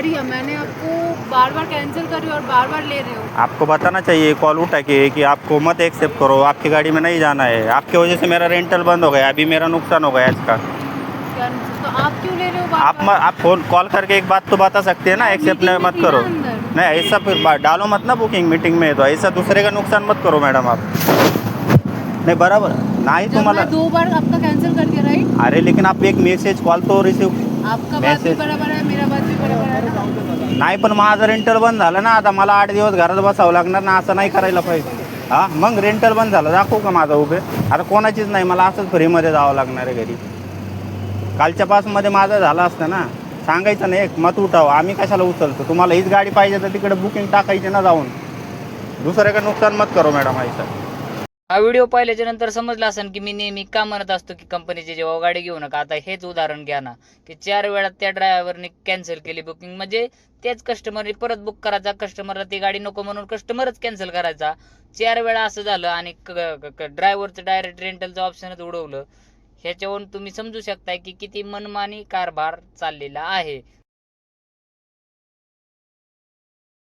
बढ़िया, मैंने आपको बार बार कैंसिल कर रही हूँ और बार बार ले रहे हो। आपको बताना चाहिए कॉल उठा के कि आपको मत एक्सेप्ट करो, आपकी गाड़ी में नहीं जाना है। आपकी वजह से मेरा रेंटल बंद हो गया, अभी मेरा नुकसान हो गया इसका। क्या तो आप क्यों ले रहे हो बार बार? आप फोन कॉल करके एक बात तो बता सकते हैं ना, एक्सेप्ट मीटिंग में मत थी ना करो। अंदर। नहीं ऐसा फिर डालो मत ना बुकिंग मीटिंग में, तो ऐसा दूसरे का नुकसान मत करो मैडम आप। नहीं बराबर नाही जब तुम्हाला। मैं 2 बार आपका कैंसिल कर दिया, राइट? अरे लेकिन आप एक मेसेज कॉल तो रिसीव। आपका बात भी मेसेज बराबर है, मेरा बात भी बराबर है ना? नाही, पण माझं रेंटल बंद झालं ना आता, मला 8 दिवस घरात बसावं लागणार ना, असं नाही करायला पाहिजे। हां मग रेंटल बंद झालं दाखवू का माझं उभे? आता कोणाचीच नाही, मला असंच फ्रीमध्ये जावं लागणार आहे घरी। कालच्या पासमध्ये माझं झालं असतं ना, सांगायचं नाही एक मत उठाव, आम्ही कशाला उचलतो? तुम्हाला हीच गाडी पाहिजे तर तिकडे बुकिंग टाकायची ना जाऊन, दुसऱ्याकडे नुकसान मत करो मॅडम ऐसा। हा व्हिडिओ पाहिल्याच्या नंतर समजलं असेल की मी नेहमी का म्हणत असतो की कंपनीची जेव्हा गाडी घेऊ नका। आता हेच उदाहरण घ्या ना, की 4 वेळा त्या ड्रायव्हरने कॅन्सल केली बुकिंग, म्हणजे तेच कस्टमरने परत बुक करायचा, कस्टमरला ती गाडी नको म्हणून कस्टमरच कॅन्सल करायचा। 4 वेळा असं झालं आणि ड्रायव्हरचं डायरेक्ट रेंटलचं ऑप्शनच उडवलं। ह्याच्यावरून तुम्ही समजू शकताय की किती मनमानी कारभार चाललेला आहे।